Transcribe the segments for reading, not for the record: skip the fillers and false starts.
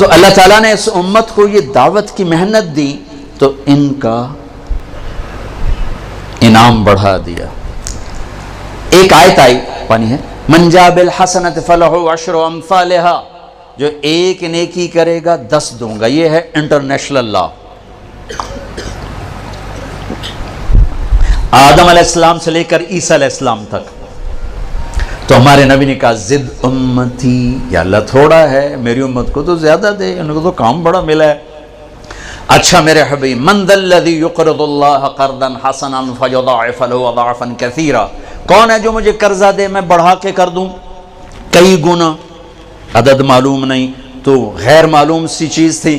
تو اللہ تعالیٰ نے اس امت کو یہ دعوت کی محنت دی تو ان کا انعام بڑھا دیا۔ ایک آیت آئی پانی ہے، من جاء بالحسنۃ فلہ عشر امثالھا، جو ایک نیکی کرے گا 10 دوں گا۔ یہ ہے انٹرنیشنل لا۔ آدم علیہ السلام سے لے کر عیسیٰ علیہ السلام تک۔ تو ہمارے نبی نے کہا زد امتی، یا اللہ تھوڑا ہے، میری امت کو تو زیادہ دے، ان کو تو کام بڑا ملا ہے۔ اچھا میرے حبیب، من ذا الذی یقرض اللہ قرضا حسنا فیضاعف له اضعافا کثیرا، کون ہے جو مجھے قرضہ دے میں بڑھا کے کر دوں کئی گنا؟ عدد معلوم نہیں تو غیر معلوم سی چیز تھی۔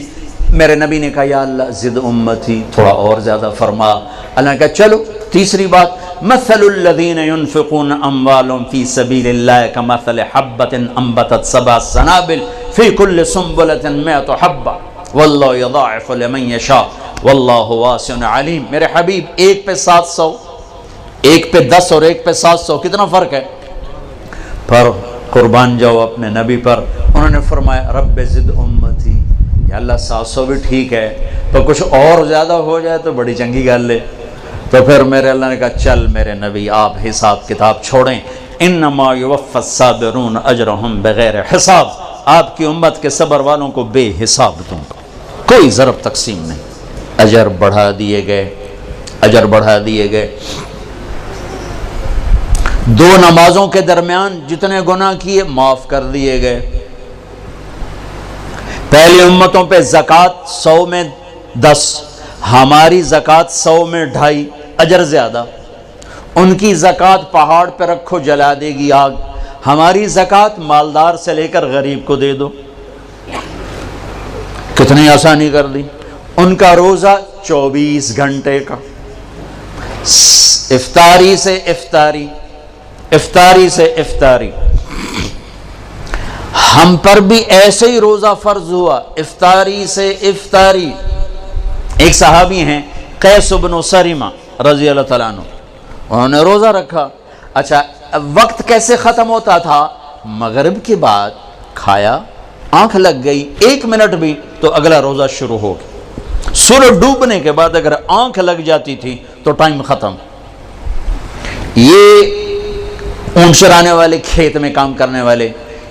میرے نبی نے کہا یا اللہ زد امتی، تھوڑا اور زیادہ فرما۔ اللہ نے کہا چلو تیسری بات، مثل الذین ينفقون اموالهم فی سبیل اللہ کمثل حبۃ انبتت 7 سنابل فی کل سنبلۃ 100 حبۃ واللہ یضاعف لمن یشاء واللہ واسع علیم۔ میرے حبیب، ایک پہ 700، ایک پہ 10 اور ایک پہ 700، کتنا فرق ہے؟ پر قربان جاؤ اپنے نبی پر۔ انہوں نے فرمایا رب زد امتی، یا اللہ 700 بھی ٹھیک ہے، تو کچھ اور زیادہ ہو جائے تو بڑی چنگی گل ہے۔ تو پھر میرے اللہ نے کہا چل میرے نبی آپ حساب کتاب چھوڑیں، انما یوفی الصابرون اجرہم بغیر حساب، آپ کی امت کے صبر والوں کو بے حساب دوں گا، کوئی ضرب تقسیم نہیں۔ اجر بڑھا دیے گئے، اجر بڑھا دیے گئے۔ 2 نمازوں کے درمیان جتنے گناہ کیے معاف کر دیے گئے۔ پہلی امتوں پہ زکوٰۃ 100 میں 10، ہماری زکوٰۃ 100 میں 2.5، اجر زیادہ۔ ان کی زکوٰۃ پہاڑ پہ رکھو جلا دے گی آگ، ہماری زکوٰۃ مالدار سے لے کر غریب کو دے دو، کتنی آسانی کر دی۔ ان کا روزہ 24 گھنٹے کا، افطاری سے افطاری، افطاری سے افطاری۔ ہم پر بھی ایسے ہی روزہ فرض ہوا، افطاری سے افطاری۔ ایک صحابی ہیں قیس بن سریمہ رضی اللہ تعالیٰ عنہ، انہوں نے روزہ رکھا۔ اچھا وقت کیسے ختم ہوتا تھا؟ مغرب کے بعد کھایا، آنکھ لگ گئی 1 منٹ بھی تو اگلا روزہ شروع ہو گیا۔ سورج ڈوبنے کے بعد اگر آنکھ لگ جاتی تھی تو ٹائم ختم۔ یہ اونٹ چرانے والے، کھیت میں کام کرنے والے،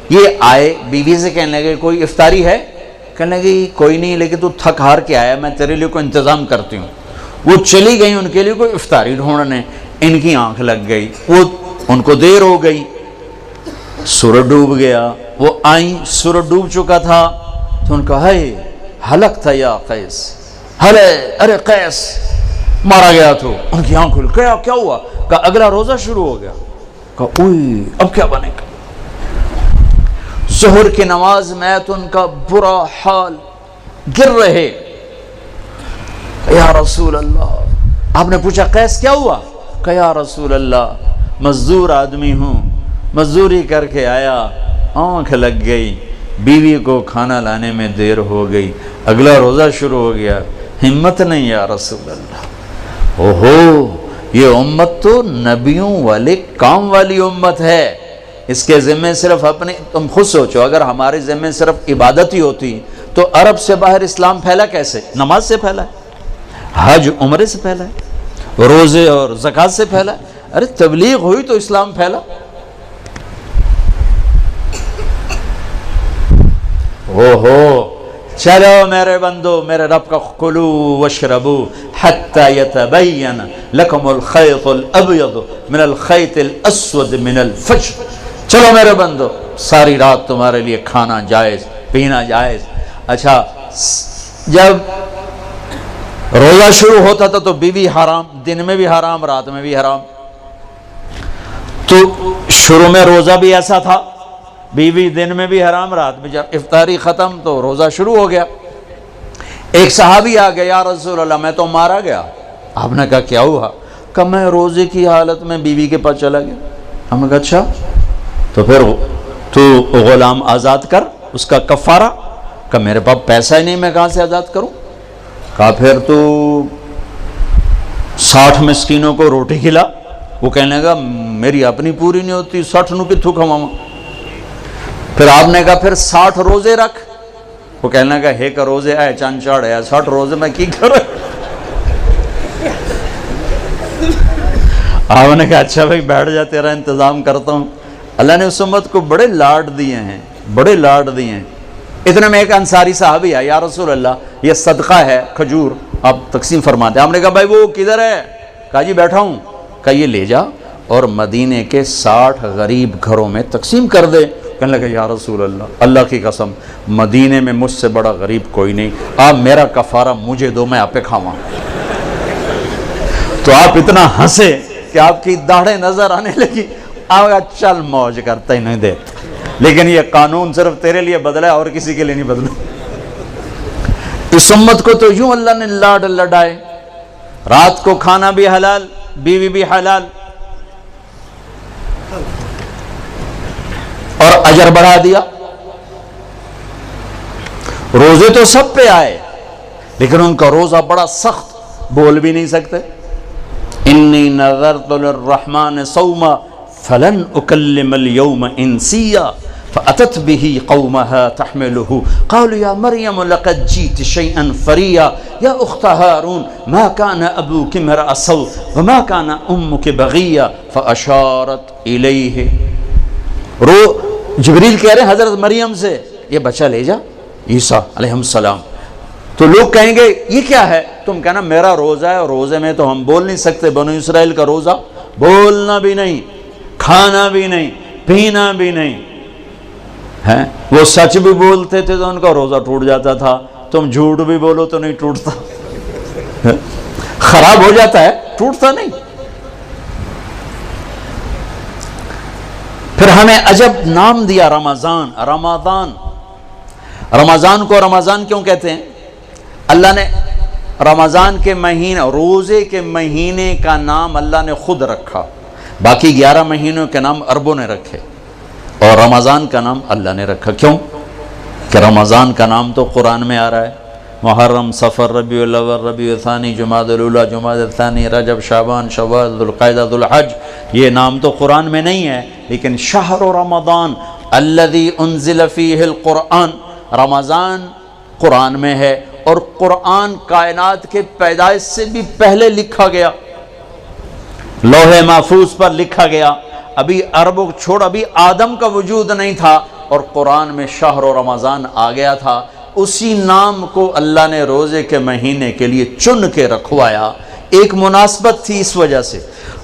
یہ آئے بیوی سے کہنے لگے کوئی افطاری ہے؟ کہنے لگے کوئی نہیں، لیکن تو تھک ہار کے آیا، میں تیرے لیے کوئی انتظام کرتی ہوں۔ وہ چلی گئی ان کے لیے کوئی افطاری ڈھونڈنے، ان کی آنکھ لگ گئی، وہ ان کو دیر ہو گئی، سورج ڈوب گیا۔ وہ آئیں، سورج ڈوب چکا تھا تو ان کا ہے ہلک تھا یا قیس، ہلے ارے قیس مارا گیا۔ تو ان کی آنکھ کھل، کیا ہوا؟ کہا اگلا روزہ شروع ہو گیا۔ کہا اوئی اب کیا بنے گا؟ ظہر کی نماز میں تو ان کا برا حال، گر رہے۔ یا رسول اللہ، آپ نے پوچھا قیس کیا ہوا؟ کہ یا رسول اللہ مزدور آدمی ہوں، مزدوری کر کے آیا، آنکھ لگ گئی، بیوی کو کھانا لانے میں دیر ہو گئی، اگلا روزہ شروع ہو گیا، ہمت نہیں یا رسول اللہ۔ اوہو، یہ امت تو نبیوں والے کام والی امت ہے، اس کے ذمہ صرف اپنے، تم خود سوچو اگر ہمارے ذمہ صرف عبادت ہی ہوتی تو عرب سے باہر اسلام پھیلا کیسے؟ نماز سے پھیلا ہے، حج عمرے سے پھیلا ہے، روزے اور زکوٰۃ سے پھیلا ہے۔ ارے تبلیغ ہوئی تو اسلام پھیلا۔ اوہو، چلو میرے بندو، میرے رب کا کلو واشربو حتی یتبین لکم الخیط الابیض من الخیط الاسود من الفجر۔ چلو میرے بندو، ساری رات تمہارے لیے کھانا جائز، پینا جائز۔ اچھا جب روزہ شروع ہوتا تھا تو بیوی حرام، دن میں بھی حرام، رات میں بھی حرام۔ تو شروع میں روزہ بھی ایسا تھا، بیوی دن میں بھی حرام، رات میں۔ جب افطاری ختم تو روزہ شروع ہو گیا۔ ایک صحابی آ گیا، یا رسول اللہ میں تو مارا گیا۔ آپ نے کہا کیا ہوا؟ کہ میں روزے کی حالت میں بیوی کے پاس چلا گیا۔ ہم نے کہا اچھا، تو پھر تو غلام آزاد کر، اس کا کفارہ۔ کہ میرے پاس پیسہ ہی نہیں، میں کہاں سے آزاد کروں؟ کہا پھر تو 60 مسکینوں کو روٹی کھلا۔ وہ کہنے لگا میری اپنی پوری نہیں ہوتی، 60 نو کتھوں کھواواں؟ پھر آپ نے کہا پھر 60 روزے رکھ۔ وہ کہنے لگا ہے کا روزے آئے چاند چاڑ ہے 60 روزے میں کی کروں. آپ نے کہا اچھا بھائی بیٹھ جا تیرا انتظام کرتا ہوں. اللہ نے اس امت کو بڑے لاڈ دیے ہیں، بڑے لاڈ دیے ہیں. اتنے میں ایک انصاری صحابی ہے، یا رسول اللہ یہ صدقہ ہے کھجور آپ تقسیم فرماتے ہیں. ہم نے کہا بھائی وہ کدھر ہے؟ کہا جی بیٹھا ہوں. کہا یہ لے جا اور مدینے کے 60 غریب گھروں میں تقسیم کر دے. کہنے لگا یا رسول اللہ، اللہ کی قسم مدینے میں مجھ سے بڑا غریب کوئی نہیں، آپ میرا کفارہ مجھے دو، میں آپ پہ کھاواں. تو آپ اتنا ہنسے کہ آپ کی داڑھیں نظر آنے لگی. آپ کہا چل موج کرتا ہی نہیں دے، لیکن یہ قانون صرف تیرے لیے بدلا ہے اور کسی کے لیے نہیں بدلا. اس امت کو تو یوں اللہ نے لاڈ لڈائے، رات کو کھانا بھی حلال، بیوی بھی حلال، اور اجر بڑھا دیا. روزے تو سب پہ آئے لیکن ان کا روزہ بڑا سخت، بول بھی نہیں سکتے. انی نذرت للرحمن صوما فلن اکلم اليوم انسیا فاتت به قومها تحمله قالوا یا مریم لقد جئت شیئا فریا یا اخت ہارون ما كان ابوك امرأ سوء وما كان امك بغیا فاشارت الیہ. جبریل کہہ رہے ہیں حضرت مریم سے یہ بچہ لے جا، عیسیٰ علیہ السلام. تو لوگ کہیں گے یہ کیا ہے؟ تم کہنا میرا روزہ ہے، اور روزے میں تو ہم بول نہیں سکتے. بنو اسرائیل کا روزہ بولنا بھی نہیں، کھانا بھی نہیں، پینا بھی نہیں ہے. وہ سچ بھی بولتے تھے تو ان کا روزہ ٹوٹ جاتا تھا. تم جھوٹ بھی بولو تو نہیں ٹوٹتا، خراب ہو جاتا ہے، ٹوٹتا نہیں. پھر ہمیں عجب نام دیا رمضان. رمضان کو رمضان کیوں کہتے ہیں؟ اللہ نے رمضان کے مہینے، روزے کے مہینے کا نام اللہ نے خود رکھا. باقی 11 مہینوں کے نام عربوں نے رکھے اور رمضان کا نام اللہ نے رکھا. کیوں؟ کہ رمضان کا نام تو قرآن میں آ رہا ہے. محرم، صفر، ربیع الاول، ربیع الثانی، جمادی الاولی، جمادی الثانی، رجب، شعبان، شوال، ذوالقعدہ، ذوالحج، یہ نام تو قرآن میں نہیں ہے. لیکن شہر رمضان الذی انزل فیہ القرآن، رمضان قرآن میں ہے، اور قرآن کائنات کے پیدائش سے بھی پہلے لکھا گیا، لوح محفوظ پر لکھا گیا. ابھی عربوں چھوڑ، ابھی آدم کا وجود نہیں تھا اور قرآن میں شہر رمضان آ گیا تھا. اسی نام کو اللہ نے روزے کے مہینے کے لیے چن کے رکھوایا. ایک مناسبت تھی اس وجہ سے.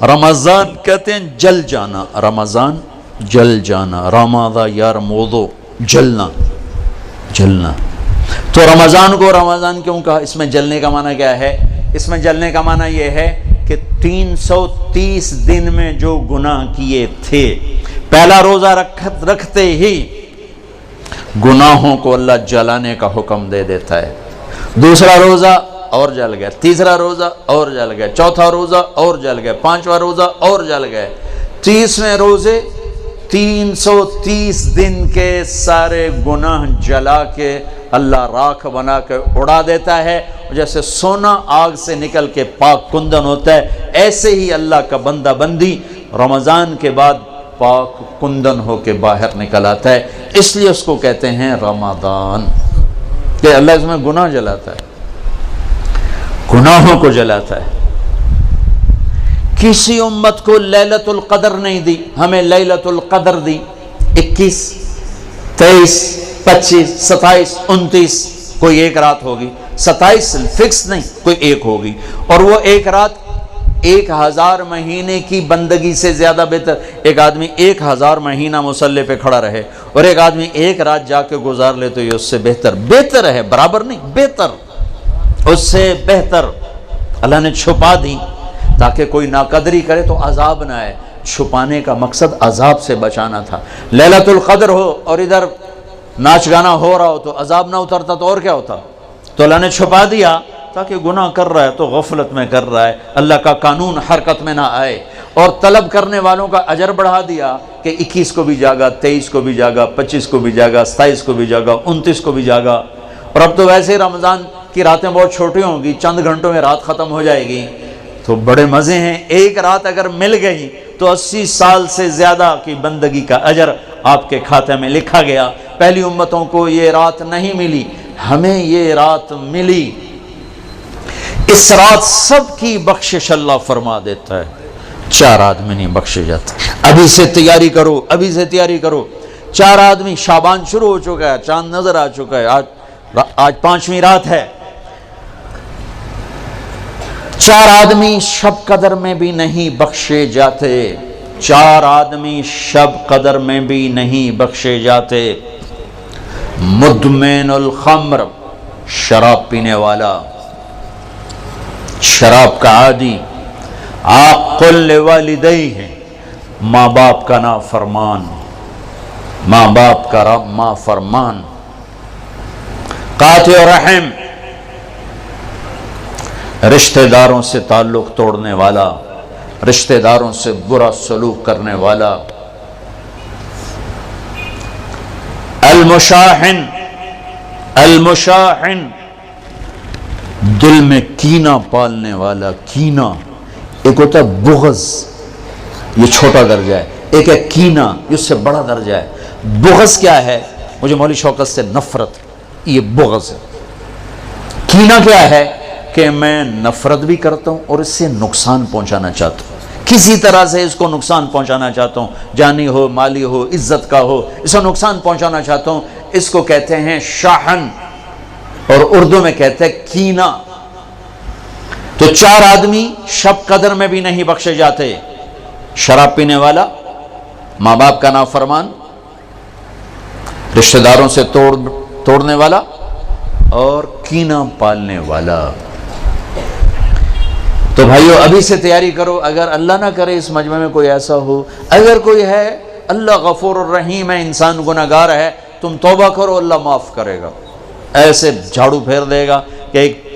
رمضان کہتے ہیں جل جانا، رمضان جل جانا، رمضا یرمضو، جلنا، جلنا. تو رمضان کو رمضان کیوں کہا؟ اس میں جلنے کا معنی کیا ہے؟ اس میں جلنے کا معنی یہ ہے کہ 330 دن میں جو گناہ کیے تھے، پہلا روزہ رکھتے ہی گناہوں کو اللہ جلانے کا حکم دے دیتا ہے. دوسرا روزہ اور جل گیا، تیسرا روزہ اور جل گیا، چوتھا روزہ اور جل گیا، پانچواں روزہ اور جل گئے. 30ویں روزے 330 دن کے سارے گناہ جلا کے اللہ راکھ بنا کے اڑا دیتا ہے. جیسے سونا آگ سے نکل کے پاک کندن ہوتا ہے، ایسے ہی اللہ کا بندہ بندی رمضان کے بعد پاک کندن ہو کے باہر نکل آتا ہے. اس لیے اس کو کہتے ہیں رمضان، کہ اللہ اس میں گناہ جلاتا ہے، گناہوں کو جلاتا ہے. کسی امت کو لیلۃ القدر نہیں دی، ہمیں لیلۃ القدر دی. 21، 23، 25، 27، 29 کوئی ایک رات ہوگی. 27 فکس نہیں، کوئی ایک ہوگی. اور وہ ایک رات 1000 مہینے کی بندگی سے زیادہ بہتر. ایک آدمی 1000 مہینہ مصلی پہ کھڑا رہے اور ایک آدمی ایک رات جا کے گزار لے تو یہ اس سے بہتر ہے، برابر نہیں، بہتر، اس سے بہتر. اللہ نے چھپا دی تاکہ کوئی ناقدری کرے تو عذاب نہ آئے. چھپانے کا مقصد عذاب سے بچانا تھا. لیلۃ القدر ہو اور ادھر ناچ گانا ہو رہا ہو تو عذاب نہ اترتا تو اور کیا ہوتا؟ تو اللہ نے چھپا دیا تاکہ گناہ کر رہا ہے تو غفلت میں کر رہا ہے، اللہ کا قانون حرکت میں نہ آئے. اور طلب کرنے والوں کا اجر بڑھا دیا کہ 21 کو بھی جاگا، 23 کو بھی جاگا، 25 کو بھی جاگا، 27 کو بھی جاگا، 29 کو بھی جاگا. اور اب تو ویسے رمضان کی راتیں بہت چھوٹی ہوں گی، چند گھنٹوں میں رات ختم ہو جائے گی تو بڑے مزے ہیں. ایک رات اگر مل گئی تو 80 سال سے زیادہ کی بندگی کا اجر آپ کے کھاتے میں لکھا گیا. پہلی امتوں کو یہ رات نہیں ملی. ہمیں یہ رات ملی، اس رات سب کی بخشش اللہ فرما دیتا ہے، 4 آدمی نہیں بخشے جاتے۔ ابھی سے تیاری کرو، ابھی سے تیاری کرو۔ 4 آدمی، شعبان شروع ہو چکا ہے، چاند نظر آ چکا ہے، آج 5ویں رات ہے۔ 4 آدمی شب قدر میں بھی نہیں بخشے جاتے، 4 آدمی شب قدر میں بھی نہیں بخشے جاتے۔ مدمن الخمر، شراب پینے والا، شراب کا عادی، عاق لوالدیہ، ماں باپ کا نافرمان، ماں باپ کا نافرمان، قاطع رحم، رشتہ داروں سے تعلق توڑنے والا، رشتہ داروں سے برا سلوک کرنے والا، المشاحن، المشاحن، دل میں کینہ پالنے والا، کینہ۔ ایک ہوتا ہے بغض، یہ چھوٹا درجہ ہے، ایک ہے کینہ، اس سے بڑا درجہ ہے۔ بغض کیا ہے؟ مجھے مولوی شوکت سے نفرت، یہ بغض ہے۔ کینہ کیا ہے؟ کہ میں نفرت بھی کرتا ہوں اور اس سے نقصان پہنچانا چاہتا ہوں، کسی طرح سے اس کو نقصان پہنچانا چاہتا ہوں، جانی ہو، مالی ہو، عزت کا ہو، اس کو نقصان پہنچانا چاہتا ہوں۔ اس کو کہتے ہیں شاحن، اور اردو میں کہتے ہیں کینہ۔ تو 4 آدمی شب قدر میں بھی نہیں بخشے جاتے، شراب پینے والا، ماں باپ کا نافرمان، رشتہ داروں سے توڑنے والا، اور کینہ پالنے والا۔ تو بھائیو ابھی سے تیاری کرو، اگر اللہ نہ کرے اس مجمع میں کوئی ایسا ہو، اگر کوئی ہے، اللہ غفور الرحیم ہے، انسان گناہگار ہے، تم توبہ کرو، اللہ معاف کرے گا، ایسے جھاڑو پھیر دے گا کہ ایک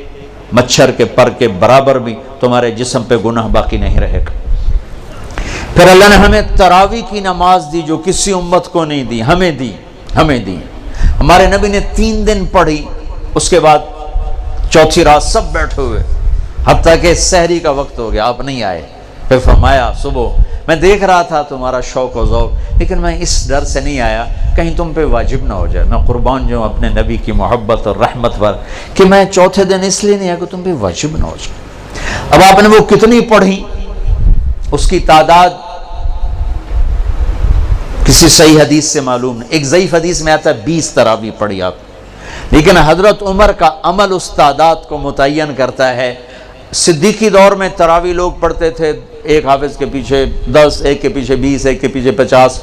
مچھر کے پر کے برابر بھی تمہارے جسم پہ گناہ باقی نہیں رہے گا۔ پھر اللہ نے ہمیں تراویح کی نماز دی جو کسی امت کو نہیں دی، ہمیں دی، ہمیں دی۔ ہمارے نبی نے 3 دن پڑھی، اس کے بعد 4تھی رات سب بیٹھے ہوئے، حتیٰ کہ سحری کا وقت ہو گیا، آپ نہیں آئے۔ پھر فرمایا صبح میں دیکھ رہا تھا تمہارا شوق و ذوق، لیکن میں اس ڈر سے نہیں آیا کہیں تم پہ واجب نہ ہو جائے، میں قربان جو اپنے نبی کی محبت اور رحمت پر، کہ میں 4تھے دن اس لیے نہیں آیا کہ تم پہ واجب نہ ہو جائے۔ اب آپ نے وہ کتنی پڑھی، اس کی تعداد کسی صحیح حدیث سے معلوم نہیں، ایک ضعیف حدیث میں آتا ہے 20 تراویح پڑھی آپ، لیکن حضرت عمر کا عمل اس تعداد کو متعین کرتا ہے۔ صدیقی دور میں تراویح لوگ پڑھتے تھے، ایک حافظ کے پیچھے 10، ایک کے پیچھے 20، ایک کے پیچھے 50،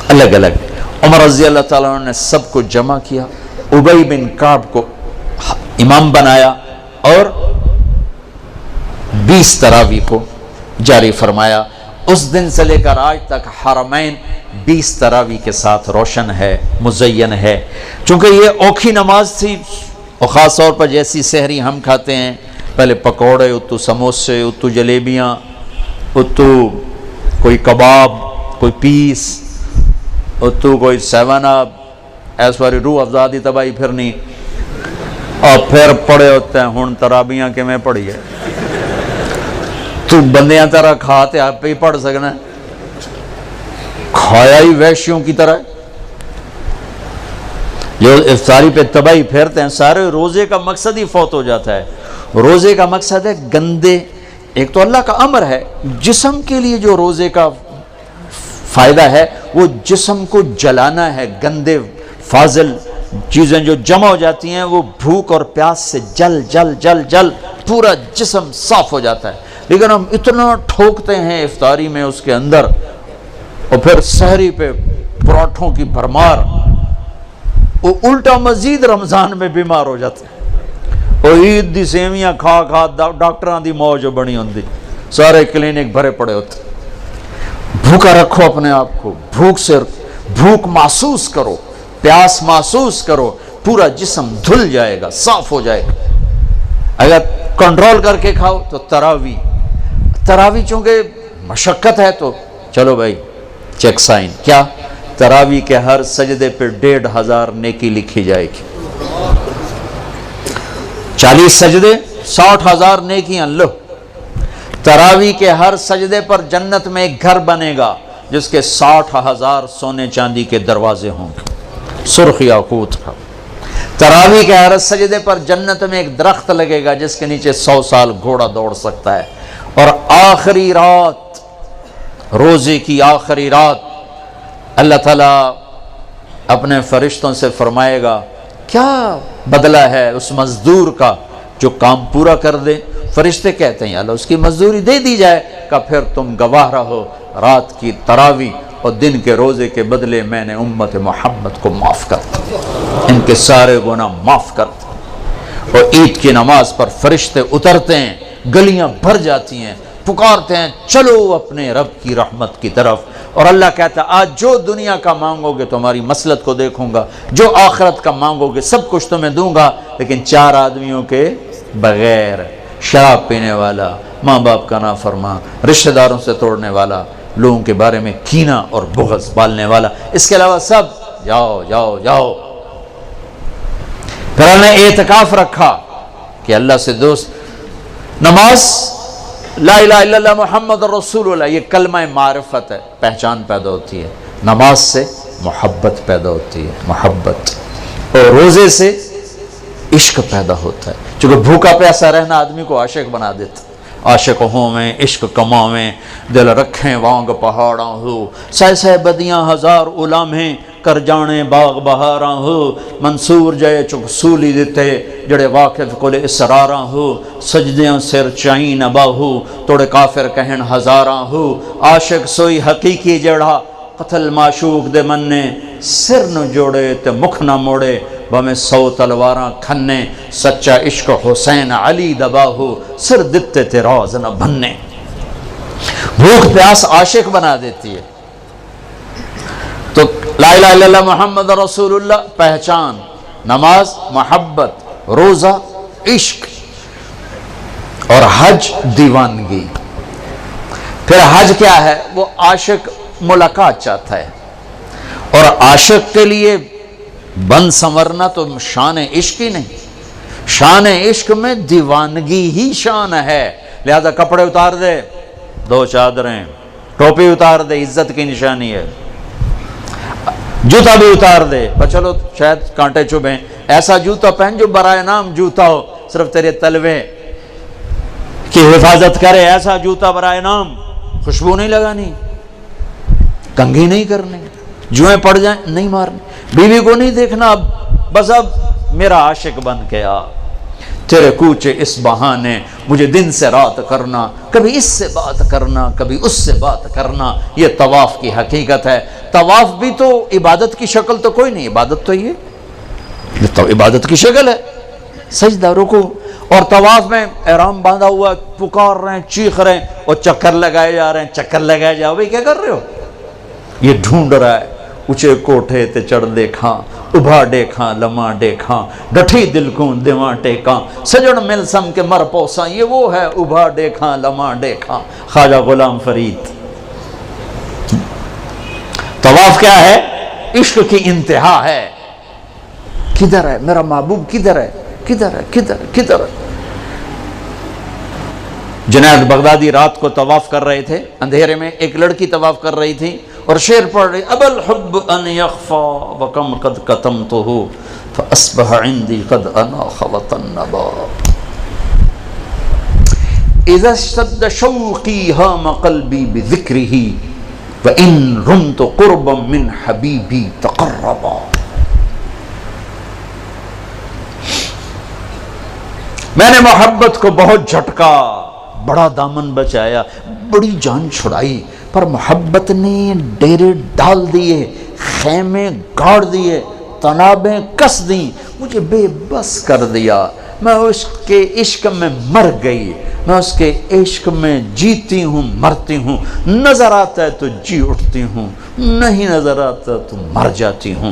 الگ الگ۔ عمر رضی اللہ تعالیٰ عنہ نے سب کو جمع کیا، ابی بن کعب کو امام بنایا اور 20 تراویح کو جاری فرمایا۔ اس دن سے لے کر آج تک حرمین 20 تراویح کے ساتھ روشن ہے، مزین ہے۔ چونکہ یہ اوکھی نماز تھی، اور خاص طور پر جیسی سحری ہم کھاتے ہیں، پہلے پکوڑے، اتو سموسے، اتو جلیبیاں، اتو کوئی کباب، کوئی پیس، اتو کوئی 7 اپ، ایس واری روح افزادی تباہی پھرنی، اور پھر پڑے ہوتے ہیں ہن ترابیاں کہ میں پڑھی ہے، تو بندیاں طرح کھاتے آپ پہ ہی پڑھ سکنا، کھایا ہی ویشیوں کی طرح۔ جو افطاری پہ تباہی پھیرتے ہیں، سارے روزے کا مقصد ہی فوت ہو جاتا ہے۔ روزے کا مقصد ہے گندے، ایک تو اللہ کا امر ہے، جسم کے لیے جو روزے کا فائدہ ہے وہ جسم کو جلانا ہے، گندے فاضل چیزیں جو جمع ہو جاتی ہیں وہ بھوک اور پیاس سے جل جل جل جل پورا جسم صاف ہو جاتا ہے، لیکن ہم اتنا ٹھوکتے ہیں افطاری میں اس کے اندر، اور پھر سحری پہ پراٹھوں کی بھرمار، وہ الٹا مزید رمضان میں بیمار ہو جاتے ہیں۔ اور عید دی سیویاں کھا کھا ڈاکٹران دی موج بنی ہوندی، سارے کلینک بھرے پڑے ہوتے۔ بھوکا رکھو اپنے آپ کو، بھوک محسوس کرو، پیاس محسوس کرو، پورا جسم دھل جائے گا، صاف ہو جائے گا۔ اگر کنٹرول کر کے کھاؤ تو تراویح چونکہ مشقت ہے، تو چلو بھائی چیک سائن، کیا تراویح کے ہر سجدے پہ 1500 نیکی لکھی جائے گی، 40 سجدے 60,000 نیکیاں لو۔ تراویح کے ہر سجدے پر جنت میں ایک گھر بنے گا جس کے 60,000 سونے چاندی کے دروازے ہوں گے، سرخ یاقوت کا۔ تراویح کے ہر سجدے پر جنت میں ایک درخت لگے گا جس کے نیچے 100 سال گھوڑا دوڑ سکتا ہے. اور آخری رات، روزے کی آخری رات، اللہ تعالیٰ اپنے فرشتوں سے فرمائے گا کیا بدلہ ہے اس مزدور کا جو کام پورا کر دے. فرشتے کہتے ہیں یا اللہ اس کی مزدوری دے دی جائے. کہ پھر تم گواہ رہو رات کی تراویح اور دن کے روزے کے بدلے میں نے امت محمد کو معاف کر دیا، ان کے سارے گناہ معاف کر دیا. اور عید کی نماز پر فرشتے اترتے ہیں، گلیاں بھر جاتی ہیں، پکارتے ہیں چلو اپنے رب کی رحمت کی طرف. اور اللہ کہتا ہے آج جو دنیا کا مانگو گے تمہاری مسلط کو دیکھوں گا، جو آخرت کا مانگو گے سب کچھ تمہیں دوں گا، لیکن 4 آدمیوں کے بغیر: شراب پینے والا، ماں باپ کا نافرمان، رشتہ داروں سے توڑنے والا، لوگوں کے بارے میں کینہ اور بغض پالنے والا. اس کے علاوہ سب جاؤ جاؤ جاؤ. پھر ہم نے اعتکاف رکھا کہ اللہ سے دوست. نماز، لا الہ الا اللہ محمد رسول اللہ، یہ کلمہ معرفت ہے، پہچان پیدا ہوتی ہے. نماز سے محبت پیدا ہوتی ہے، محبت. اور روزے سے عشق پیدا ہوتا ہے، چونکہ بھوکا پیاسا رہنا آدمی کو عاشق بنا دیتا. عاشق ہوں میں عشق کماویں، دل رکھیں وانگ پہاڑاں ہو، سہ سہ بدیاں ہزار علامیں کر جانے باغ بہاراں ہو. منصور جے چک سولی دیتے جڑے واقف کل اسراراں ہو. سجدیاں سر چائیں نباہو توڑے کافر کہن ہزاراں ہو. عاشق سوئی حقیقی جڑا قتل معشوق دے مننے، سر نہ جوڑے تے مکھ نہ موڑے بہمیں 100 تلواراں کھنے. سچا عشق حسین علی دباہو سر دتے تے راز نہ بننے. بھوک پیاس عاشق بنا دیتی ہے. تو لا الہ الا اللہ محمد رسول اللہ پہچان، نماز محبت، روزہ عشق، اور حج دیوانگی. پھر حج کیا ہے؟ وہ عاشق ملاقات چاہتا ہے، اور عاشق کے لیے بن سنورنا تو شان عشق ہی نہیں، شان عشق میں دیوانگی ہی شان ہے. لہذا کپڑے اتار دے، 2 چادریں، ٹوپی اتار دے، عزت کی نشانی ہے. جوتا بھی اتار دے، پر چلو شاید کانٹے چبھیں، ایسا جوتا پہن جو برائے نام جوتا ہو، صرف تیرے تلوے کی حفاظت کرے. ایسا جوتا برائے نام، خوشبو نہیں لگانی، کنگھی نہیں کرنی، جوئیں پڑ جائیں نہیں مارنی، بیوی کو نہیں دیکھنا. اب بس اب میرا عاشق بن کے آ، تیرے کوچے اس بہانے مجھے دن سے رات کرنا، کبھی اس سے بات کرنا کبھی اس سے بات کرنا. یہ طواف کی حقیقت ہے. طواف بھی تو عبادت کی شکل تو کوئی نہیں، عبادت تو یہ تو عبادت کی شکل ہے. سجدہ، رکوع، اور طواف میں احرام باندھا ہوا پکار رہے ہیں، چیخ رہے ہیں، اور چکر لگائے جا رہے ہیں. چکر لگائے جاؤ بھائی، کیا کر رہے ہو؟ یہ ڈھونڈ رہا ہے. اچھے کوٹھے تے چڑھ دیکھاں، ابھا دیکھاں لمحہ دیکھاں، ڈٹھی دل کو دیواں ٹیکاں، سجن مل سم کے مر پوساں. یہ وہ ہے ابھا دیکھاں لمحہ دیکھاں، خواجہ غلام فرید. طواف کیا ہے؟ عشق کی انتہا ہے. کدھر ہے میرا محبوب؟ کدھر ہے؟ کدھر ہے؟ کدھر ہے؟ کدھر ہے؟ جنید بغدادی رات کو طواف کر رہے تھے، اندھیرے میں ایک لڑکی طواف کر رہی تھی اور شعر پڑھ رہی: ابا الحب ان یخفا وکم قد کتمتہ فاصبح عندی قد اناخ وطنبا اذا اشتد شوقی ہام قلبی بذکرہ وان رمت قربا من حبیبی تقربا. میں نے محبت کو بہت جھٹکا، بڑا دامن بچایا، بڑی جان چھڑائی، پر محبت نے ڈیرے ڈال دیے، خیمے گاڑ دیے، تنابیں کس دیں، مجھے بے بس کر دیا. میں اس کے عشق میں مر گئی، میں اس کے عشق میں جیتی ہوں مرتی ہوں. نظر آتا ہے تو جی اٹھتی ہوں، نہیں نظر آتا تو مر جاتی ہوں.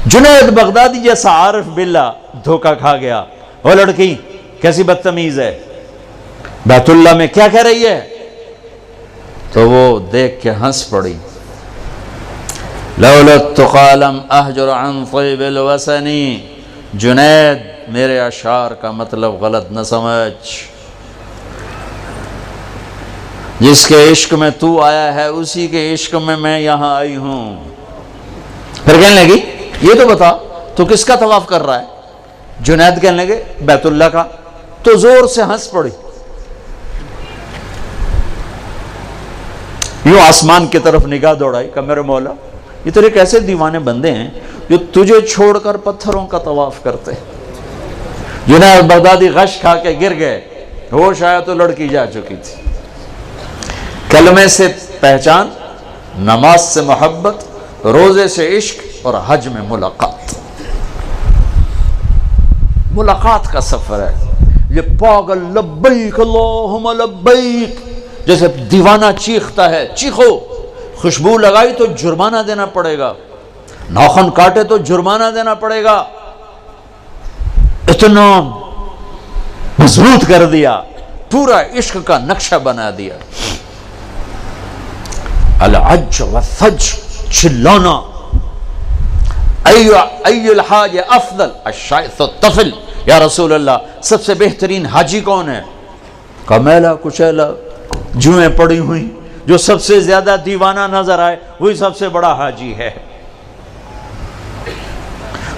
جنید بغدادی جیسا عارف باللہ دھوکہ کھا گیا. وہ لڑکی کیسی بدتمیز ہے، بیت اللہ میں کیا کہہ رہی ہے؟ تو وہ دیکھ کے ہنس پڑی. لولا التقى لم احجر عن طيب الوسن. جنید میرے اشعار کا مطلب غلط نہ سمجھ، جس کے عشق میں تو آیا ہے اسی کے عشق میں میں یہاں آئی ہوں. پھر کہنے لگی یہ تو بتا تو کس کا طواف کر رہا ہے؟ جنید کہنے لگے بیت اللہ کا، تو زور سے ہنس پڑی، یوں آسمان کی طرف نگاہ دوڑائی کہ میرے مولا یہ تیرے کیسے دیوانے بندے ہیں جو تجھے چھوڑ کر پتھروں کا طواف کرتے ہیں۔ جنید بغدادی غش کھا کے گر گئے، ہوش آیا تو لڑکی جا چکی تھی۔ کلمے سے پہچان، نماز سے محبت، روزے سے عشق اور حج میں ملاقات۔ ملاقات کا سفر ہے یہ پاگل لبیک اللہم لبیک جیسے دیوانہ چیختا ہے، چیخو، خوشبو لگائی تو جرمانہ دینا پڑے گا، ناخن کاٹے تو جرمانہ دینا پڑے گا، اتنا مضبوط کر دیا، پورا عشق کا نقشہ بنا دیا۔ العج والثج، چلانا، ای الحاج افضل الشائث الطفل، یا رسول اللہ سب سے بہترین حاجی کون ہے؟ کمیلا کچیلا جوئیں پڑی ہوئی، جو سب سے زیادہ دیوانہ نظر آئے وہی سب سے بڑا حاجی ہے۔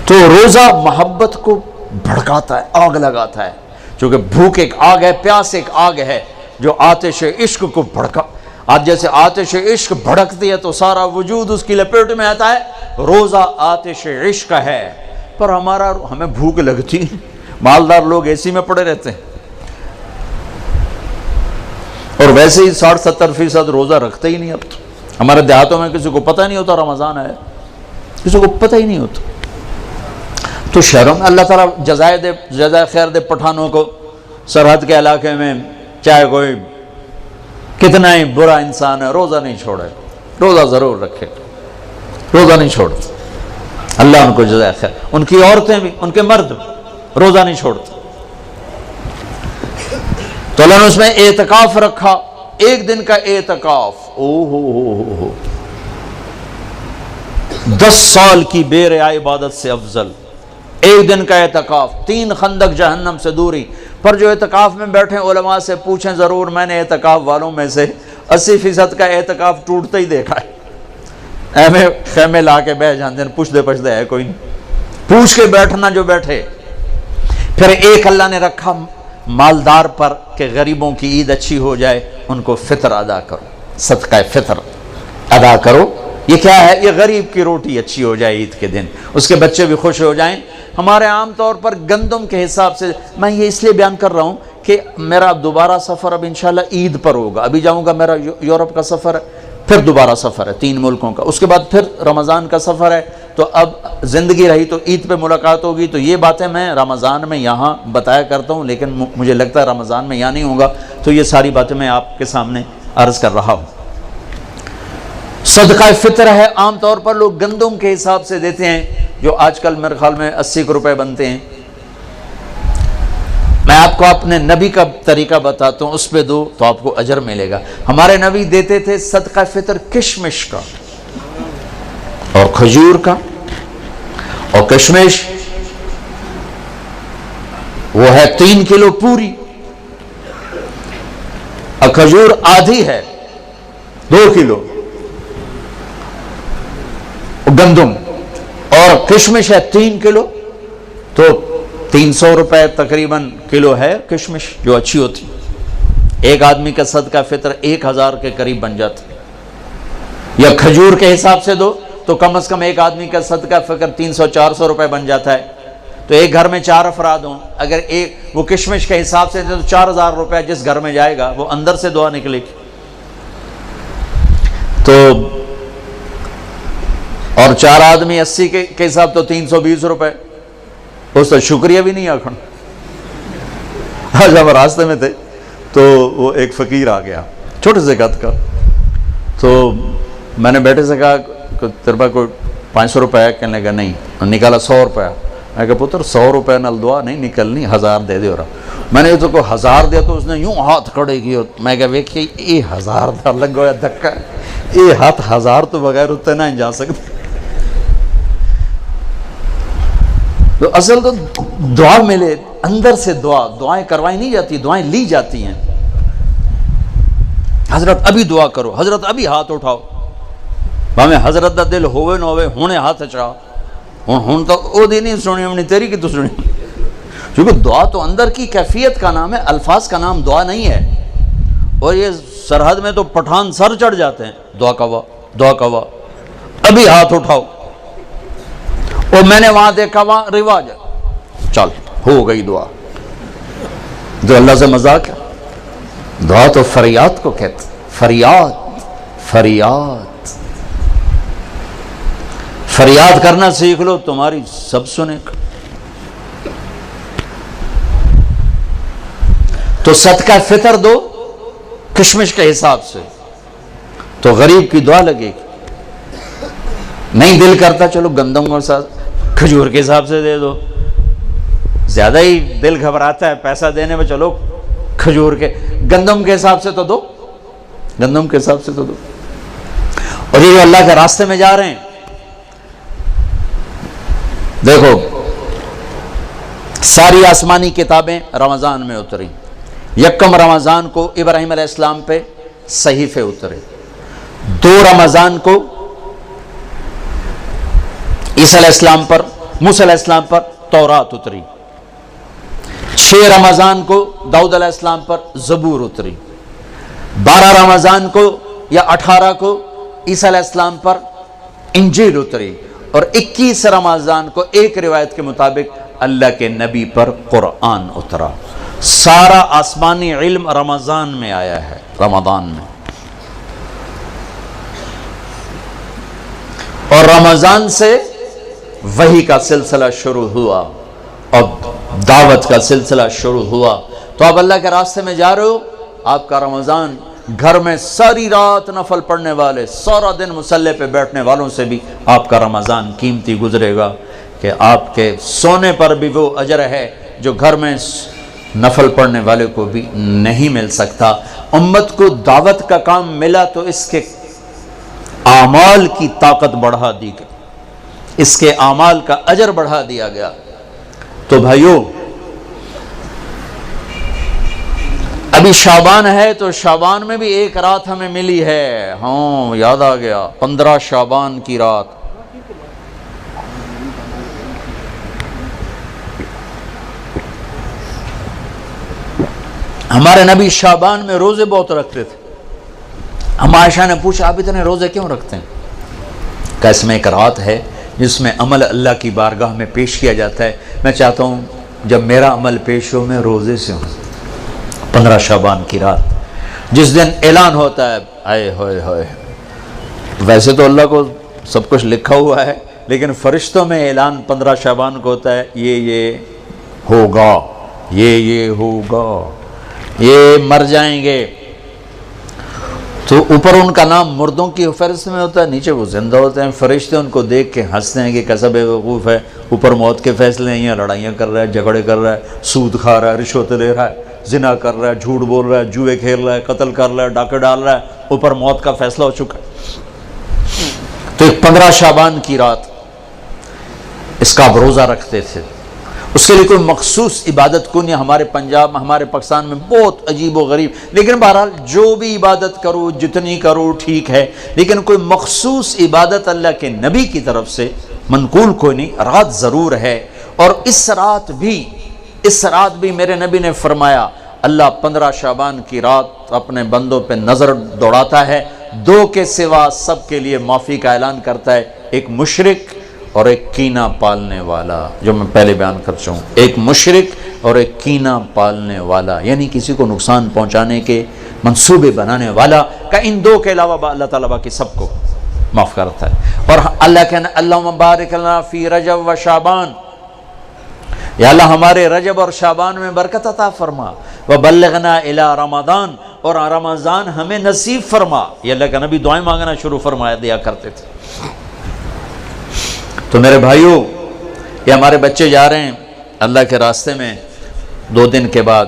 تو روزہ محبت کو بھڑکاتا ہے، آگ لگاتا ہے، چونکہ بھوک ایک آگ ہے، پیاس ایک آگ ہے جو آتش عشق کو بھڑکا، آج جیسے آتش عشق بھڑکتی ہے تو سارا وجود اس کی لپیٹ میں آتا ہے، روزہ آتش عشق ہے۔ پر ہمیں بھوک لگتی ہے، مالدار لوگ اے سی میں پڑے رہتے ہیں، اور ویسے ہی 60-70% روزہ رکھتے ہی نہیں۔ اب تو ہمارے دیہاتوں میں کسی کو پتہ نہیں ہوتا رمضان ہے، کسی کو پتہ ہی نہیں ہوتا۔ تو شہروں میں اللہ تعالیٰ جزائے خیر دے پٹھانوں کو، سرحد کے علاقے میں چاہے کوئی کتنا ہی برا انسان ہے، روزہ نہیں چھوڑے، روزہ ضرور رکھے، روزہ نہیں چھوڑتے، اللہ ان کو جزائے خیر۔ ان کی عورتیں بھی، ان کے مرد روزہ نہیں چھوڑتے۔ تو اللہ نے اس میں اعتکاف رکھا، ایک دن کا اعتکاف، 10 سال کی بے ریا عبادت سے افضل ایک دن کا اعتکاف، 3 خندق جہنم سے دوری۔ پر جو اعتکاف میں بیٹھے علماء سے پوچھیں ضرور، میں نے اعتکاف والوں میں سے 80% کا اعتکاف ٹوٹتا ہی دیکھا ہے۔ ایویں خیمے لا کے بیٹھ جاندے ہیں، پوچھتے ہے کوئی نہیں، پوچھ کے بیٹھنا جو بیٹھے۔ پھر ایک اللہ نے رکھا مالدار پر کہ غریبوں کی عید اچھی ہو جائے، ان کو فطر ادا کرو، صدقہ فطر ادا کرو۔ یہ کیا ہے؟ یہ غریب کی روٹی اچھی ہو جائے عید کے دن، اس کے بچے بھی خوش ہو جائیں۔ ہمارے عام طور پر گندم کے حساب سے، میں یہ اس لیے بیان کر رہا ہوں کہ میرا دوبارہ سفر اب انشاءاللہ عید پر ہوگا، ابھی جاؤں گا، میرا یورپ کا سفر ہے، پھر دوبارہ سفر ہے 3 ملکوں کا، اس کے بعد پھر رمضان کا سفر ہے، تو اب زندگی رہی تو عید پہ ملاقات ہوگی۔ تو یہ باتیں میں رمضان میں یہاں بتایا کرتا ہوں، لیکن مجھے لگتا ہے رمضان میں یہاں نہیں ہوگا، تو یہ ساری باتیں میں آپ کے سامنے عرض کر رہا ہوں۔ صدقہ فطر ہے، عام طور پر لوگ گندم کے حساب سے دیتے ہیں، جو آج کل میرے خیال میں 80 روپے بنتے ہیں۔ میں آپ کو اپنے نبی کا طریقہ بتاتا ہوں، اس پہ دو تو آپ کو اجر ملے گا۔ ہمارے نبی دیتے تھے صدقہ فطر کشمش کا اور کھجور کا، اور کشمش وہ ہے 3 کلو پوری، اور کھجور آدھی ہے 2 کلو گندم، اور کشمش ہے 3 کلو، تو 300 روپے تقریباً کلو ہے کشمش جو اچھی ہوتی۔ ایک آدمی کا صدقہ فطر 1000 کے قریب بن جاتا، یا کھجور کے حساب سے دو تو کم از کم ایک آدمی کا صدقہ فطر 300-400 روپے بن جاتا ہے۔ تو ایک گھر میں 4 افراد ہوں، اگر وہ کشمش کے حساب سے دے تو 4000 روپے جس گھر میں جائے گا وہ اندر سے دعا نکلے گی۔ تو اور 4 آدمی 80 کے حساب تو 320 روپے، اس تو شکریہ بھی نہیں آکھن۔ آج ہم راستے میں تھے تو وہ ایک فقیر آ گیا چھوٹے سے قد کا، تو میں نے بیٹے سے کہا کہ تیرے پاس کوئی 500 روپے ہے؟ کہنے لگا نہیں، نکالا 100 روپے۔ میں کہا پتر 100 روپے نال دعا نہیں نکلنی، 1000 دے دے۔ رہا میں نے تو کوئی 1000 دیا تو اس نے یوں ہاتھ کھڑے کیے، میں کہا ویکھیے یہ 1000 دا لگا ہوا دھکا، یہ ہاتھ 1000 تو بغیر اتنے نہ جا سکتے۔ تو اصل تو دعا ملے، اندر سے دعائیں کروائی نہیں جاتی، دعائیں لی جاتی ہیں۔ حضرت ابھی دعا کرو، حضرت ابھی ہاتھ اٹھاؤ، بھاویں حضرت دا دل ہوئے نہ ہوئے، ہونے ہاتھ چاہ، ہوں تو او دی نہیں سنی، ہم نے تیری کی تو سنی۔ کیونکہ دعا تو اندر کی کیفیت کا نام ہے، الفاظ کا نام دعا نہیں ہے. اور یہ سرحد میں تو پٹھان سر چڑھ جاتے ہیں، دعا کوا دعا کوا، ابھی ہاتھ اٹھاؤ. اور میں نے وہاں دیکھا وہاں رواج ہے، چل ہو گئی دعا. جو اللہ سے مذاق ہے. دعا تو فریاد کو کہتے، فریاد فریاد فریاد کرنا سیکھ لو، تمہاری سب سنے گا. تو صدقہ فطر دو کشمش کے حساب سے تو غریب کی دعا لگے گی. نہیں دل کرتا چلو گندم اور ساتھ کھجور کے حساب سے دے دو. زیادہ ہی دل گھبراتا ہے پیسہ دینے میں، چلو کھجور کے گندم کے حساب سے تو دو، گندم کے حساب سے تو دو. اور یہ جو اللہ کے راستے میں جا رہے ہیں، دیکھو ساری آسمانی کتابیں رمضان میں اتری. یکم رمضان کو ابراہیم علیہ السلام پہ صحیفے اترے. 2 رمضان کو عیسیٰ علیہ السلام پر، موسیٰ علیہ السلام پر تورات اتری. 6 رمضان کو داؤد علیہ السلام پر زبور اتری. 12 رمضان کو یا 18 کو عیسیٰ علیہ السلام پر انجیل اتری. اور 21 رمضان کو ایک روایت کے مطابق اللہ کے نبی پر قرآن اترا. سارا آسمانی علم رمضان میں آیا ہے، رمضان میں. اور رمضان سے وحی کا سلسلہ شروع ہوا اور دعوت کا سلسلہ شروع ہوا. تو آپ اللہ کے راستے میں جا رہے ہو، آپ کا رمضان گھر میں ساری رات نفل پڑھنے والے، سارا دن مصلی پہ بیٹھنے والوں سے بھی آپ کا رمضان قیمتی گزرے گا کہ آپ کے سونے پر بھی وہ اجر ہے جو گھر میں نفل پڑھنے والے کو بھی نہیں مل سکتا. امت کو دعوت کا کام ملا تو اس کے اعمال کی طاقت بڑھا دی گئی، اس کے اعمال کا اجر بڑھا دیا گیا. تو بھائیو ابھی شعبان ہے، تو شعبان میں بھی ایک رات ہمیں ملی ہے. ہاں یاد آ گیا، 15 شعبان کی رات. ہمارے نبی شعبان میں روزے بہت رکھتے تھے. ہم عائشہ نے پوچھا آپ اتنے روزے کیوں رکھتے ہیں؟ کہ اس میں ایک رات ہے جس میں عمل اللہ کی بارگاہ میں پیش کیا جاتا ہے. میں چاہتا ہوں جب میرا عمل پیش ہو میں روزے سے ہوں. 15 شعبان کی رات جس دن اعلان ہوتا ہے، آئے ہوئے ہوئے، ویسے تو اللہ کو سب کچھ لکھا ہوا ہے لیکن فرشتوں میں اعلان 15 شعبان کو ہوتا ہے، یہ ہوگا، یہ ہوگا، یہ مر جائیں گے. تو اوپر ان کا نام مردوں کی فہرست میں ہوتا ہے، نیچے وہ زندہ ہوتے ہیں. فرشتے ان کو دیکھ کے ہنستے ہیں کہ کیسا بے وقوف ہے، اوپر موت کے فیصلے ہیں، یہاں لڑائیاں کر رہا ہے، جھگڑے کر رہا ہے، سود کھا رہا ہے، رشوت لے رہا ہے، زنا کر رہا ہے، جھوٹ بول رہا ہے، جوئے کھیل رہا ہے، قتل کر رہا ہے، ڈاکے ڈال رہا ہے، اوپر موت کا فیصلہ ہو چکا ہے. تو ایک 15 شعبان کی رات اس کا آپ روزہ رکھتے تھے. اس کے لیے کوئی مخصوص عبادت کو نہیں. ہمارے پنجاب میں، ہمارے پاکستان میں بہت عجیب و غریب، لیکن بہرحال جو بھی عبادت کرو جتنی کرو ٹھیک ہے، لیکن کوئی مخصوص عبادت اللہ کے نبی کی طرف سے منقول کوئی نہیں. رات ضرور ہے، اور اس رات بھی میرے نبی نے فرمایا اللہ 15 شعبان کی رات اپنے بندوں پہ نظر دوڑاتا ہے. 2 کے سوا سب کے لیے معافی کا اعلان کرتا ہے، ایک مشرک اور ایک کینہ پالنے والا، جو میں پہلے بیان کر چکا ہوں. ایک مشرک اور ایک کینہ پالنے والا، یعنی کسی کو نقصان پہنچانے کے منصوبے بنانے والا، کہ ان 2 کے علاوہ اللہ تعالیٰ باقی سب کو معاف کرتا ہے. اور اللہ کہنا اللہم بارک لنا فی رجب و شعبان، یا اللہ ہمارے رجب اور شعبان میں برکت عطا فرما. وبلغنا الی رمضان، اور رمضان ہمیں نصیب فرما. یہ اللہ کا نبی دعائیں مانگنا شروع فرمایا دیا کرتے تھے. تو میرے بھائیوں، یہ ہمارے بچے جا رہے ہیں اللہ کے راستے میں. 2 دن کے بعد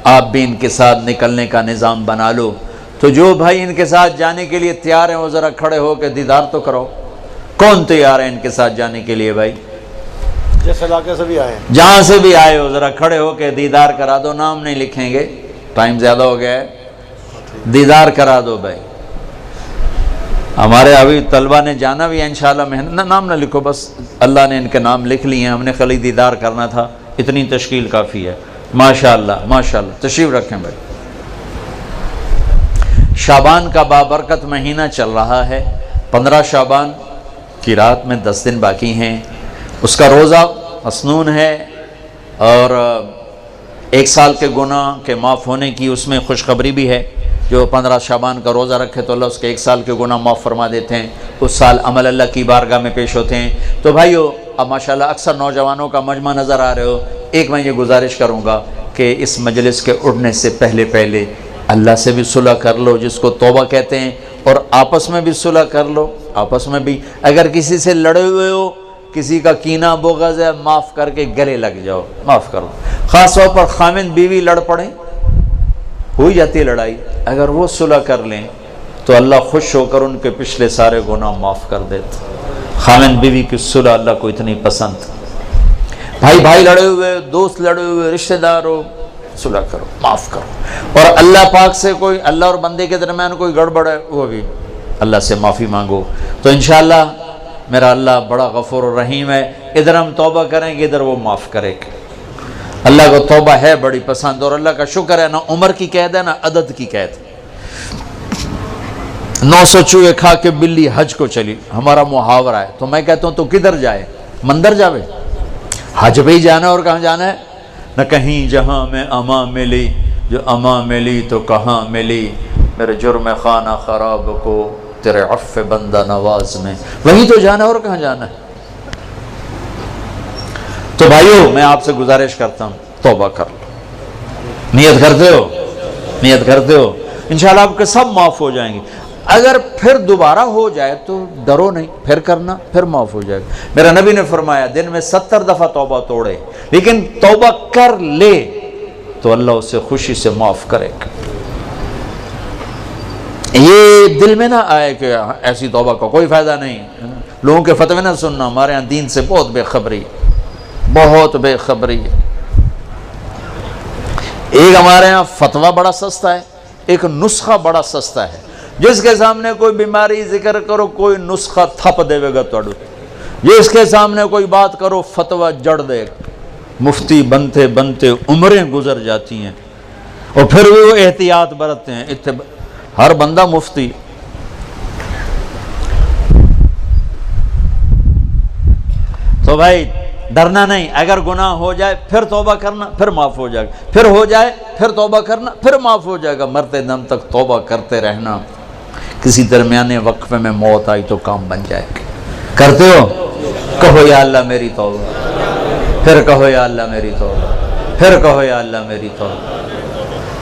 آپ بھی ان کے ساتھ نکلنے کا نظام بنا لو. تو جو بھائی ان کے ساتھ جانے کے لیے تیار ہیں وہ ذرا کھڑے ہو کے دیدار تو کرو. کون تیار ہے ان کے ساتھ جانے کے لیے بھائی؟ جس علاقے سے بھی آئے، جہاں سے بھی آئے ہو ذرا کھڑے ہو کے دیدار کرا دو. نام نہیں لکھیں گے، ٹائم زیادہ ہو گیا ہے. دیدار کرا دو بھائی. ہمارے ابھی طلبہ نے جانا بھی ہے انشاءاللہ. نام نہ لکھو، بس اللہ نے ان کے نام لکھ لیے ہیں. ہم نے خالی دیدار کرنا تھا. اتنی تشکیل کافی ہے. ماشاءاللہ ماشاءاللہ. تشریف رکھیں بھائی. شعبان کا بابرکت مہینہ چل رہا ہے. 15 شعبان کی رات میں 10 دن باقی ہیں. اس کا روزہ مسنون ہے اور 1 سال کے گناہ کے معاف ہونے کی اس میں خوشخبری بھی ہے. جو 15 شعبان کا روزہ رکھے تو اللہ اس کے 1 سال کے گناہ معاف فرما دیتے ہیں. اس سال عمل اللہ کی بارگاہ میں پیش ہوتے ہیں. تو بھائیو اب ماشاءاللہ اکثر نوجوانوں کا مجمع نظر آ رہے ہو. ایک میں یہ گزارش کروں گا کہ اس مجلس کے اٹھنے سے پہلے اللہ سے بھی صلح کر لو جس کو توبہ کہتے ہیں, اور آپس میں بھی صلح کر لو. آپس میں بھی اگر کسی سے لڑے ہوئے ہو, کسی کا کینہ بغض ہے, معاف کر کے گلے لگ جاؤ, معاف کرو. خاص طور پر خاوند بیوی لڑ پڑیں, ہو جاتی ہے لڑائی, اگر وہ صلح کر لیں تو اللہ خوش ہو کر ان کے پچھلے سارے گناہ معاف کر دیتے. خاوند بیوی کی صلح اللہ کو اتنی پسند. بھائی لڑے ہوئے, دوست لڑے ہوئے, رشتہ دار ہو, صلح کرو, معاف کرو. اور اللہ پاک سے کوئی اللہ اور بندے کے درمیان کوئی گڑبڑ ہے وہ بھی اللہ سے معافی مانگو. تو انشاءاللہ میرا اللہ بڑا غفور و رحیم ہے. ادھر ہم توبہ کریں گے, ادھر وہ معاف کرے گا. اللہ کو توبہ ہے بڑی پسند, اور اللہ کا شکر ہے نہ عمر کی قید ہے نہ عدد کی قید. 900 چوہے کھا کے بلی حج کو چلی, ہمارا محاورہ ہے. تو میں کہتا ہوں تو کدھر جائے, مندر جاوے, حج پہ ہی جانا اور کہاں جانا ہے. نہ کہیں جہاں میں اما ملی, جو اما ملی تو کہاں ملی, میرے جرم خانہ خراب کو تیرے عفو بندہ نواز میں, وہیں تو جانا اور کہاں جانا ہے. تو بھائیو میں آپ سے گزارش کرتا ہوں توبہ کر لو. نیت کرتے ہو, نیت کرتے ہو, انشاءاللہ آپ کے سب معاف ہو جائیں گے. اگر پھر دوبارہ ہو جائے تو ڈرو نہیں, پھر کرنا, پھر معاف ہو جائے گا. میرا نبی نے فرمایا دن میں 70 دفعہ توبہ توڑے, لیکن توبہ کر لے تو اللہ اسے خوشی سے معاف کرے گا. یہ دل میں نہ آئے کہ ایسی توبہ کا کوئی فائدہ نہیں. لوگوں کے فتوے نہ سننا, ہمارے ہاں دین سے بہت بے خبری, بہت بے خبری ہے. ایک ہمارے ہاں فتویٰ بڑا سستا ہے, ایک نسخہ بڑا سستا ہے. جس کے سامنے کوئی بیماری ذکر کرو کوئی نسخہ تھپ دے گا توڑو, جس کے سامنے کوئی بات کرو فتویٰ جڑ دے. مفتی بنتے بنتے عمریں گزر جاتی ہیں اور پھر بھی وہ احتیاط برتتے ہیں. ہر بندہ مفتی. تو بھائی ڈرنا نہیں, اگر گناہ ہو جائے پھر توبہ کرنا, پھر معاف ہو جائے گا. پھر ہو جائے پھر توبہ کرنا, پھر معاف ہو جائے گا. مرتے دم تک توبہ کرتے رہنا. کسی درمیانے وقفے میں موت آئی تو کام بن جائے گا. کرتے ہو, کہو یا اللہ میری توبہ, پھر کہو یا اللہ میری توبہ, پھر کہو یا اللہ میری توبہ.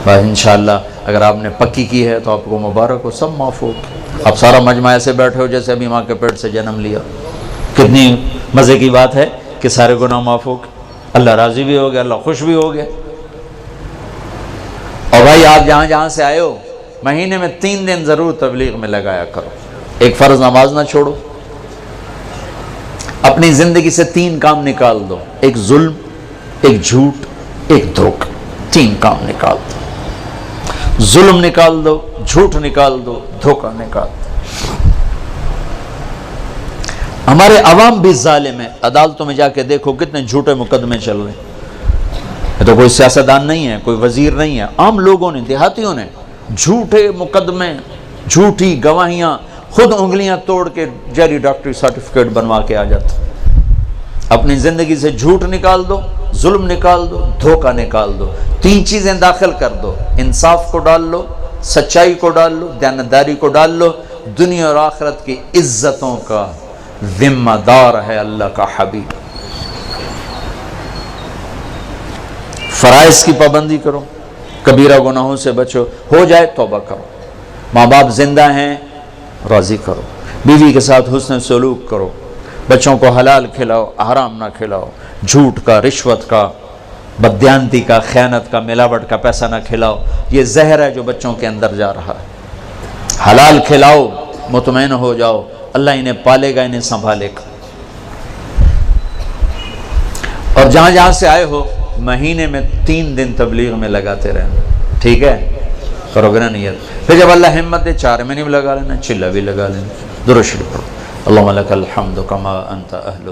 بس انشاءاللہ اگر آپ نے پکی کی ہے تو آپ کو مبارک ہو, سب معاف ہو. اب سارا مجمع ایسے بیٹھے ہو جیسے ابھی ماں کے پیٹ سے جنم لیا. کتنی مزے کی بات ہے کہ سارے گناہ معاف ہو گئے, اللہ راضی بھی ہو گیا, اللہ خوش بھی ہو گیا. اور بھائی آپ جہاں جہاں سے آئے ہو مہینے میں 3 دن ضرور تبلیغ میں لگایا کرو. ایک فرض نماز نہ چھوڑو. اپنی زندگی سے 3 کام نکال دو, ایک ظلم, ایک جھوٹ, ایک دھوکہ. 3 کام نکال دو. ظلم نکال دو, جھوٹ نکال دو, دھوکہ نکال دو. ہمارے عوام بھی ظالم ہیں. عدالتوں میں جا کے دیکھو کتنے جھوٹے مقدمے چل رہے ہیں. یہ تو کوئی سیاستدان نہیں ہے, کوئی وزیر نہیں ہے, عام لوگوں نے, دیہاتیوں نے جھوٹے مقدمے, جھوٹی گواہیاں, خود انگلیاں توڑ کے جعلی ڈاکٹری سرٹیفکیٹ بنوا کے آ جاتا. اپنی زندگی سے جھوٹ نکال دو, ظلم نکال دو, دھوکہ نکال دو. 3 چیزیں داخل کر دو, انصاف کو ڈال لو, سچائی کو ڈال لو, دیانتداری کو ڈال لو. دنیا اور آخرت کی عزتوں کا ذمہ دار ہے اللہ کا حبیب. فرائض کی پابندی کرو, کبیرہ گناہوں سے بچو, ہو جائے توبہ کرو. ماں باپ زندہ ہیں راضی کرو, بیوی کے ساتھ حسن سلوک کرو, بچوں کو حلال کھلاؤ, حرام نہ کھلاؤ, جھوٹ کا, رشوت کا, بددیانتی کا, خیانت کا, ملاوٹ کا پیسہ نہ کھلاؤ. یہ زہر ہے جو بچوں کے اندر جا رہا ہے. حلال کھلاؤ, مطمئن ہو جاؤ, اللہ انہیں پالے گا, انہیں سنبھالے گا. اور جہاں جہاں سے آئے ہو مہینے میں 3 دن تبلیغ میں لگاتے رہنا, ٹھیک ہے؟ کرو گے نا نیت. پھر جب اللہ ہمت دے 4 مہینے بھی لگا لینا, چلہ بھی لگا لینا. درود شریف پڑھو. اللہم لک الحمد کما انت اہلہ.